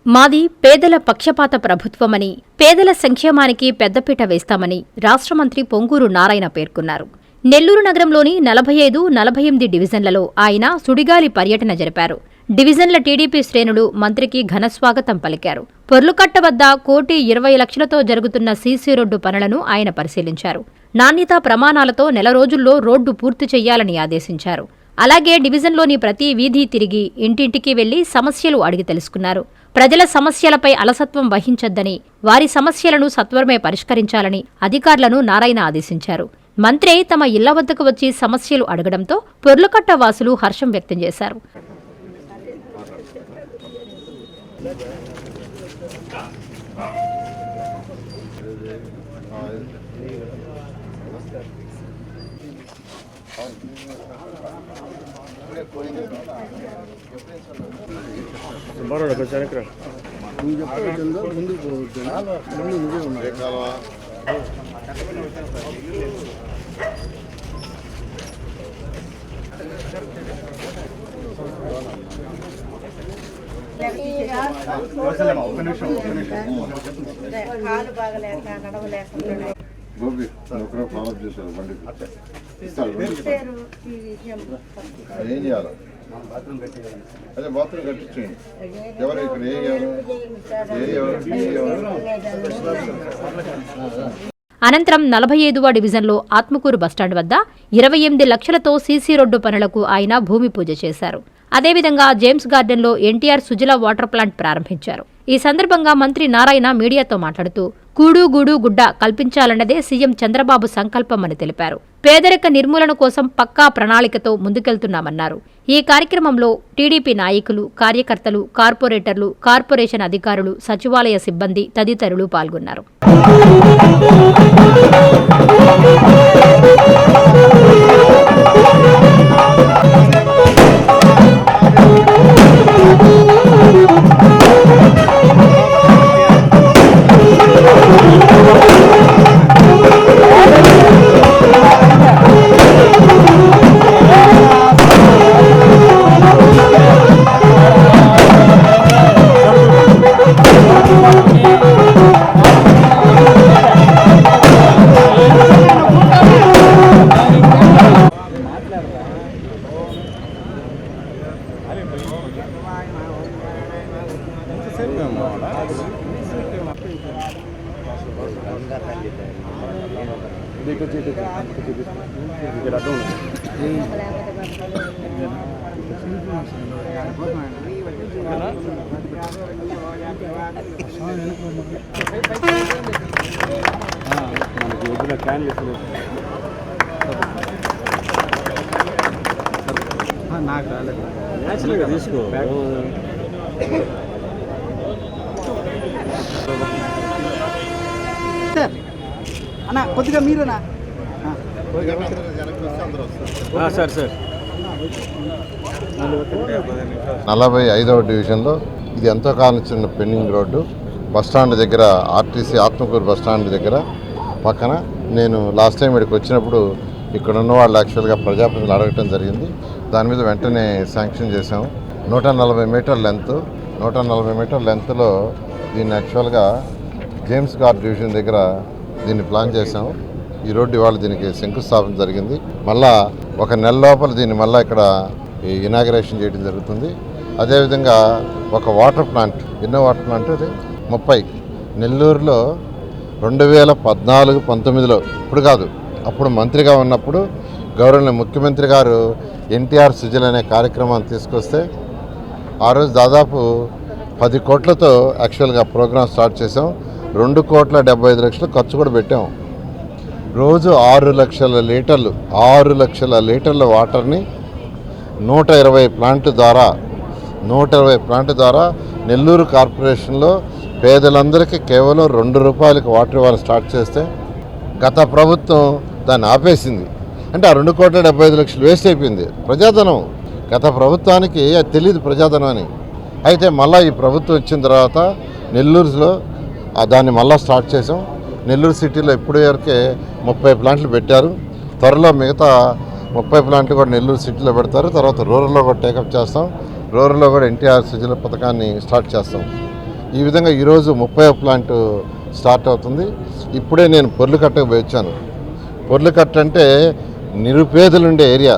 మాది పేదల పక్షపాత ప్రభుత్వమని, పేదల సంక్షేమానికి పెద్దపీట వేస్తామని రాష్ట్ర మంత్రి పొంగూరు నారాయణ పేర్కొన్నారు. నెల్లూరు నగరంలోని 45, 48 డివిజన్లలో ఆయన సుడిగాలి పర్యటన జరిపారు. డివిజన్ల టీడీపీ శ్రేణులు మంత్రికి ఘనస్వాగతం పలికారు. పొర్లుకట్ట వద్ద 1,20,00,000తో జరుగుతున్న సీసీ రోడ్డు పనులను ఆయన పరిశీలించారు. నాణ్యతా ప్రమాణాలతో నెల రోజుల్లో రోడ్డు పూర్తి చేయాలని ఆదేశించారు. అలాగే డివిజన్లోని ప్రతి వీధి తిరిగి ఇంటింటికి వెళ్లి సమస్యలు అడిగి తెలుసుకున్నారు. ప్రజల సమస్యలపై అలసత్వం వహించొద్దని, వారి సమస్యలను సత్వరమే పరిష్కరించాలని అధికారులను నారాయణ ఆదేశించారు. మంత్రి తమ ఇళ్ల వద్దకు వచ్చి సమస్యలు అడగడంతో పొర్లుకట్ట వాసులు హర్షం వ్యక్తం చేశారు. గోపి ఫాలో చేశారు బండి ఏం చేయాలి? అదే బాత్రూమ్ కట్టించండి. ఎవరు ఇక్కడ అనంతరం 45వ డివిజన్లో ఆత్మకూరు బస్టాండ్ వద్ద 28 లక్షలతో సీసీ రోడ్డు పనులకు ఆయన భూమి పూజ చేశారు. అదేవిధంగా జేమ్స్ గార్డెన్లో ఎన్టీఆర్ సుజల వాటర్ ప్లాంట్ ప్రారంభించారు. ఈ సందర్భంగా మంత్రి నారాయణ మీడియాతో మాట్లాడుతూ కూడు గూడు గుడ్డ కల్పించాలన్నదే సీఎం చంద్రబాబు సంకల్పమని తెలిపారు. పేదరిక నిర్మూలన కోసం పక్కా ప్రణాళికతో ముందుకెళ్తున్నామన్నారు. ఈ కార్యక్రమంలో టీడీపీ నాయకులు, కార్యకర్తలు, కార్పొరేటర్లు, కార్పొరేషన్ అధికారులు, సచివాలయ సిబ్బంది తదితరులు పాల్గొన్నారు. నాకు రాలేదు నేచురల్గా తీసుకో సార్ అన్న కొద్దిగా మీరునా సార్ సార్ 45వ డివిజన్లో ఇది ఎంతో కాలం చిన్న పెండింగ్ రోడ్డు బస్టాండ్ దగ్గర ఆర్టీసీ ఆత్మకూరు బస్టాండ్ దగ్గర పక్కన నేను లాస్ట్ టైం ఇక్కడికి వచ్చినప్పుడు ఇక్కడ ఉన్న వాళ్ళు యాక్చువల్గా ప్రజాప్రతినిధులు అడగటం జరిగింది. దాని మీద వెంటనే శాంక్షన్ చేసాము. 140 మీటర్ లెంత్ 140 మీటర్ లెంత్లో దీన్ని యాక్చువల్గా జేమ్స్ గార్డ్ డివిజన్ దగ్గర దీన్ని ప్లాన్ చేసాము. ఈ రోడ్డు ఇవాళ దీనికి శంకుస్థాపన జరిగింది. మళ్ళా ఒక నెల లోపల దీన్ని మళ్ళీ ఇక్కడ ఇనాగరేషన్ చేయడం జరుగుతుంది. అదేవిధంగా ఒక వాటర్ ప్లాంట్ ఎన్నో వాటర్ ప్లాంట్ అది 30 నెల్లూరులో 2014-19లో ఇప్పుడు కాదు అప్పుడు మంత్రిగా ఉన్నప్పుడు గౌరవనీయ ముఖ్యమంత్రి గారు ఎన్టీఆర్ సుజల అనే కార్యక్రమాన్ని తీసుకొస్తే ఆ రోజు దాదాపు 10 కోట్లతో యాక్చువల్గా ప్రోగ్రామ్ స్టార్ట్ చేసాం. 2,75,00,000 ఖర్చు కూడా పెట్టాం. రోజు 6 లక్షల లీటర్ల వాటర్ని 120 ప్లాంట్ ద్వారా నెల్లూరు కార్పొరేషన్లో పేదలందరికీ కేవలం ₹2 వాటర్ ఇవ్వాలని స్టార్ట్ చేస్తే గత ప్రభుత్వం దాన్ని ఆపేసింది. అంటే ఆ 2,75,00,000 వేస్ట్ అయిపోయింది. ప్రజాధనం గత ప్రభుత్వానికి అది తెలియదు ప్రజాధనం అని. అయితే మళ్ళీ ఈ ప్రభుత్వం వచ్చిన తర్వాత నెల్లూరులో దాన్ని మళ్ళీ స్టార్ట్ చేసాం. నెల్లూరు సిటీలో ఇప్పుడు వరకే 30 ప్లాంట్లు పెట్టారు. త్వరలో మిగతా 30 ప్లాంట్లు కూడా నెల్లూరు సిటీలో పెడతారు. తర్వాత రూరల్లో కూడా టేకప్ చేస్తాం. రూరల్లో కూడా ఎన్టీఆర్ సుజల పథకాన్ని స్టార్ట్ చేస్తాం. ఈ విధంగా ఈరోజు 30వ ప్లాంట్ స్టార్ట్ అవుతుంది. ఇప్పుడే నేను పొర్లుకట్టకు పోయి వచ్చాను. పొర్లుకట్ట అంటే నిరుపేదలుండే ఏరియా.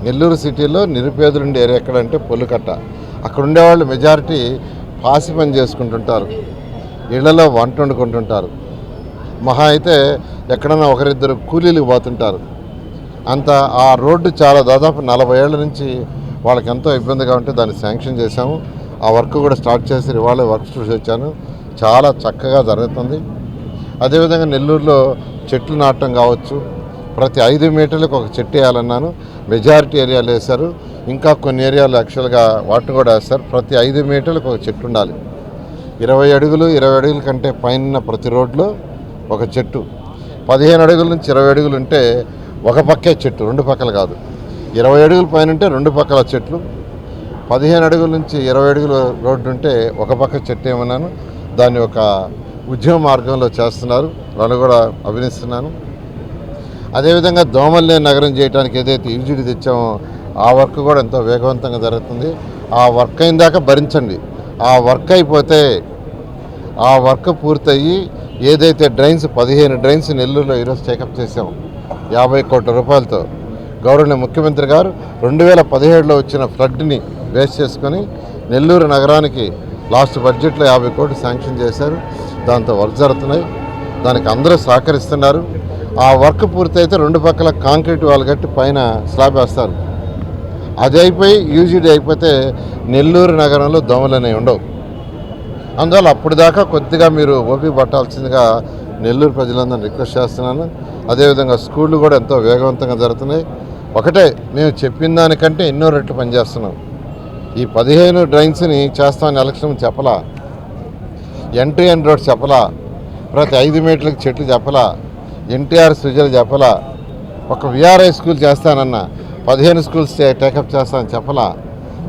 నెల్లూరు సిటీలో నిరుపేదలుండే ఏరియా ఎక్కడంటే పొర్లుకట్ట. అక్కడ ఉండేవాళ్ళు మెజారిటీ పాసి పని చేసుకుంటుంటారు, ఇళ్లలో వంట వండుకుంటుంటారు, మహా అయితే ఎక్కడన్నా ఒకరిద్దరు కూలీలకు పోతుంటారు. అంత ఆ రోడ్డు చాలా దాదాపు 40 ఏళ్ల నుంచి వాళ్ళకి ఎంతో ఇబ్బందిగా ఉంటే దాన్ని శాంక్షన్ చేశాము. ఆ వర్క్ కూడా స్టార్ట్ చేసి ఇవాళ వర్క్ చూసి వచ్చాను. చాలా చక్కగా జరుగుతుంది. అదేవిధంగా నెల్లూరులో చెట్లు నాటడం కావచ్చు, ప్రతి 5 మీటర్లకు ఒక చెట్టు వేయాలన్నాను. మెజారిటీ ఏరియాలు వేశారు. ఇంకా కొన్ని ఏరియాలు యాక్చువల్గా వాటిని కూడా వేస్తారు. ప్రతి 5 మీటర్లకు ఒక చెట్టు ఉండాలి. 20 అడుగులు 20 అడుగుల కంటే పైన ప్రతి రోడ్లో ఒక చెట్టు. 15 అడుగుల నుంచి 20 అడుగులు ఉంటే ఒక పక్కే చెట్టు, 2 పక్కలు కాదు. 20 అడుగుల పైన ఉంటే 2 పక్కల చెట్లు. 15 అడుగుల నుంచి 20 అడుగుల రోడ్డు ఉంటే ఒక పక్క చెట్టు ఏమన్నాను. దాన్ని ఒక ఉద్యమ మార్గంలో చేస్తున్నారు. వాళ్ళు కూడా అభినందిస్తున్నాను. అదేవిధంగా దోమల్లేని నగరం చేయడానికి ఏదైతే యూజిడి తెచ్చామో ఆ వర్క్ కూడా ఎంతో వేగవంతంగా జరుగుతుంది. ఆ వర్క్ అయిన దాకా భరించండి. ఆ వర్క్ అయిపోతే ఆ వర్క్ పూర్తయ్యి ఏదైతే డ్రైన్స్ 15 డ్రైన్స్ నెల్లూరులో ఈరోజు టేకప్ చేసాం 50 కోట్ల రూపాయలతో. గౌరవనీయ ముఖ్యమంత్రి గారు 2017లో వచ్చిన ఫ్లడ్ని బేస్ చేసుకొని నెల్లూరు నగరానికి లాస్ట్ బడ్జెట్లో 50 కోట్లు శాంక్షన్ చేశారు. దాంతో వర్క్ జరుగుతున్నాయి. దానికి అందరూ సహకరిస్తున్నారు. ఆ వర్క్ పూర్తయితే 2 పక్కల కాంక్రీట్ వాల్ కట్టి పైన స్లాబ్ వేస్తారు. అది అయిపోయి యూజీడీ అయిపోతే నెల్లూరు నగరంలో దోమలు అనేవి ఉండవు. అందువల్ల అప్పుడు దాకా కొద్దిగా మీరు ఓపిక పట్టాల్సిందిగా నెల్లూరు ప్రజలందరినీ రిక్వెస్ట్ చేస్తున్నాను. అదేవిధంగా స్కూళ్ళు కూడా ఎంతో వేగవంతంగా జరుగుతున్నాయి. ఒకటే, మేము చెప్పిన దానికంటే ఎన్నో రెట్లు పనిచేస్తున్నాం. ఈ 15 డ్రైన్స్ని చేస్తామని ఎలక్షన్ చెప్పలా, ఎంట్రీ అండ్ రోడ్ చెప్పలా, ప్రతి 5 మీటర్లకు చెట్లు చెప్పలా, ఎన్టీఆర్ సృజలు చెప్పలా, ఒక విఆర్ఐ స్కూల్ చేస్తానన్నా 15 స్కూల్స్ టేకప్ చేస్తానని చెప్పలా.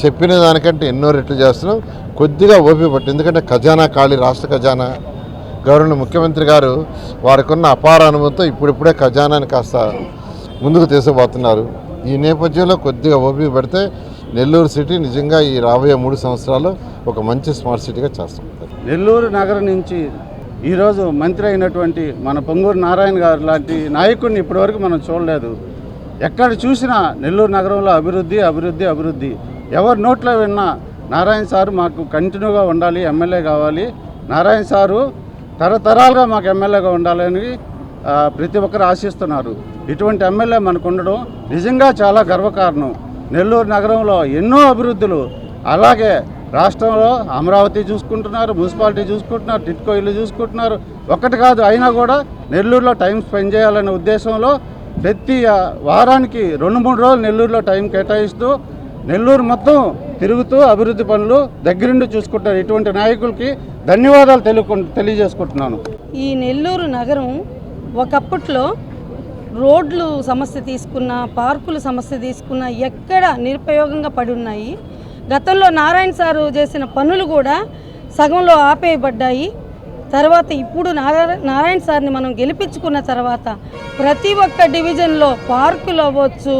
చెప్పిన దానికంటే ఎన్నో రెట్లు చేస్తున్నాం. కొద్దిగా ఓపిక పట్టు. ఎందుకంటే ఖజానా ఖాళీ, రాష్ట్ర ఖజానా. గౌరవనీయ ముఖ్యమంత్రి గారు వారికి ఉన్న అపార అనుభవంతో ఇప్పుడిప్పుడే ఖజానాని కాస్త ముందుకు తీసుకుపోతున్నారు. ఈ నేపథ్యంలో కొద్దిగా ఓపిక పడితే నెల్లూరు సిటీ నిజంగా ఈ రాబోయే 3 సంవత్సరాలు ఒక మంచి స్మార్ట్ సిటీగా చేస్తాం. నెల్లూరు నగరం నుంచి ఈరోజు మంత్రి అయినటువంటి మన పొంగూరు నారాయణ గారు లాంటి నాయకుడిని ఇప్పటివరకు మనం చూడలేదు. ఎక్కడ చూసినా నెల్లూరు నగరంలో అభివృద్ధి అభివృద్ధి అభివృద్ధి. ఎవరి నోట్లో విన్నా నారాయణ సారు మాకు కంటిన్యూగా ఉండాలి, ఎమ్మెల్యే కావాలి, నారాయణ సారు తరతరాలుగా మాకు ఎమ్మెల్యేగా ఉండాలని ప్రతి ఒక్కరు ఆశిస్తున్నారు. ఇటువంటి ఎమ్మెల్యే మనకు ఉండడం నిజంగా చాలా గర్వకారణం. నెల్లూరు నగరంలో ఎన్నో అభివృద్ధులు, అలాగే రాష్ట్రంలో అమరావతి చూసుకుంటున్నారు, మున్సిపాలిటీ చూసుకుంటున్నారు, టిట్కో ఇల్లు చూసుకుంటున్నారు. ఒక్కటి కాదు, అయినా కూడా నెల్లూరులో టైం స్పెండ్ చేయాలనే ఉద్దేశంలో ప్రతి వారానికి 2-3 రోజులు నెల్లూరులో టైం కేటాయిస్తూ నెల్లూరు మొత్తం తిరుగుతూ అభివృద్ధి పనులు దగ్గరుండి చూసుకుంటారు. ఇటువంటి నాయకులకి ధన్యవాదాలు తెలియజేసుకుంటున్నాను. ఈ నెల్లూరు నగరం ఒకప్పట్లో రోడ్లు సమస్య తీసుకున్నా, పార్కుల సమస్య తీసుకున్నా ఎక్కడ నిరుపయోగంగా పడి ఉన్నాయి. గతంలో నారాయణ సారు చేసిన పనులు కూడా సగంలో ఆపేయబడ్డాయి. తర్వాత ఇప్పుడు నారాయణ సార్ని మనం గెలిపించుకున్న తర్వాత ప్రతి ఒక్క డివిజన్లో పార్కులు అవ్వచ్చు,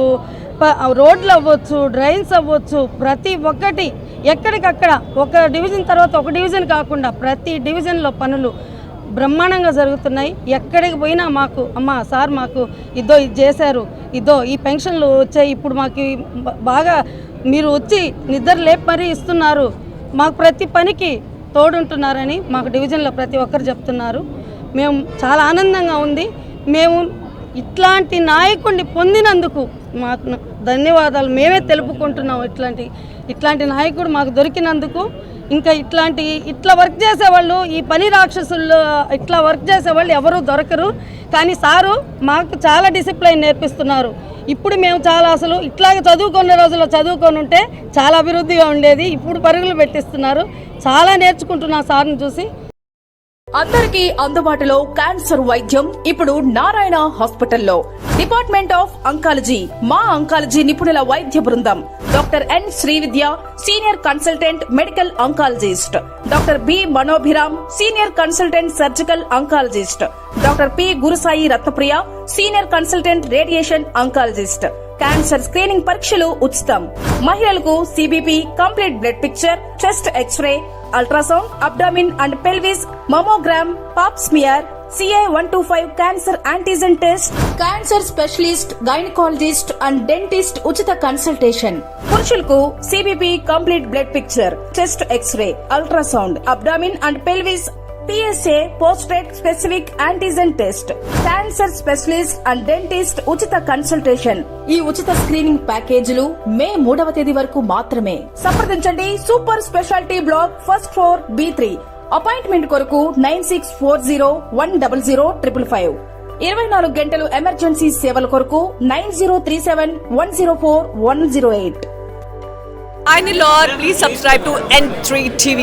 రోడ్లు అవ్వచ్చు, డ్రైన్స్ అవ్వచ్చు, ప్రతి ఒక్కటి ఎక్కడికక్కడ ఒక డివిజన్ తర్వాత ఒక డివిజన్ కాకుండా ప్రతి డివిజన్లో పనులు బ్రహ్మాండంగా జరుగుతున్నాయి. ఎక్కడికి పోయినా మాకు అమ్మ సార్ మాకు ఇదో ఇది చేశారు, ఇదో ఈ పెన్షన్లు వచ్చాయి, ఇప్పుడు మాకు బాగా మీరు వచ్చి నిద్ర లేపి మరీ ఇస్తున్నారు, మాకు ప్రతి పనికి తోడుంటున్నారని మాకు డివిజన్లో ప్రతి ఒక్కరు చెప్తున్నారు. మేము చాలా ఆనందంగా ఉంది. మేము ఇట్లాంటి నాయకుడిని పొందినందుకు మాకు ధన్యవాదాలు మేమే తెలుపుకుంటున్నాం. ఇట్లాంటి నాయకుడు మాకు దొరికినందుకు. ఇంకా ఇట్లా వర్క్ చేసేవాళ్ళు, ఈ పని రాక్షసుల్లో ఇట్లా వర్క్ చేసేవాళ్ళు ఎవరూ దొరకరు. కానీ సారు మాకు చాలా డిసిప్లైన్ నేర్పిస్తున్నారు. ఇప్పుడు మేము చాలా అసలు ఇట్లాగే చదువుకునే రోజుల్లో చదువుకొని ఉంటే చాలా అభివృద్ధిగా ఉండేది. ఇప్పుడు పరుగులు పెట్టిస్తున్నారు. చాలా నేర్చుకుంటున్నాం సార్ని చూసి. అందరికీ అందుబాటులో క్యాన్సర్ వైద్యం ఇప్పుడు నారాయణ హాస్పిటల్లో. డిపార్ట్మెంట్ ఆఫ్ అంకాలజీ, మా అంకాలజీ నిపుణుల వైద్య బృందం. Doctor N Srividya, senior consultant medical oncologist. Doctor B Manobhiram, senior consultant surgical oncologist. Doctor P Gurusai Ratnapriya, senior consultant radiation oncologist. Cancer screening పరీక్షలు ఉచితం. మహిళలకు CBP, complete blood picture, chest X ray, ultrasound, abdomen and pelvis, mammogram, pap smear, CA-125 cancer antigen test, cancer specialist, gynaecologist and dentist ఉచిత consultation. పురుషులకు CBP, complete blood picture, chest X ray, ultrasound, abdomen and pelvis, PSA పోస్ట్రేట్ specific antigen test, cancer specialist and dentist ఉచిత consultation. ఈ ఉచిత screening ప్యాకేజీలు మే 3వ తేదీ వరకు మాత్రమే. సంప్రదించండి super speciality block, first floor, B3. Appointment కొరకు 9640100555. 24 గంటలు ఎమర్జెన్సీ సేవల కొరకు 9037104108. I'm Lord. Please subscribe to N3 TV.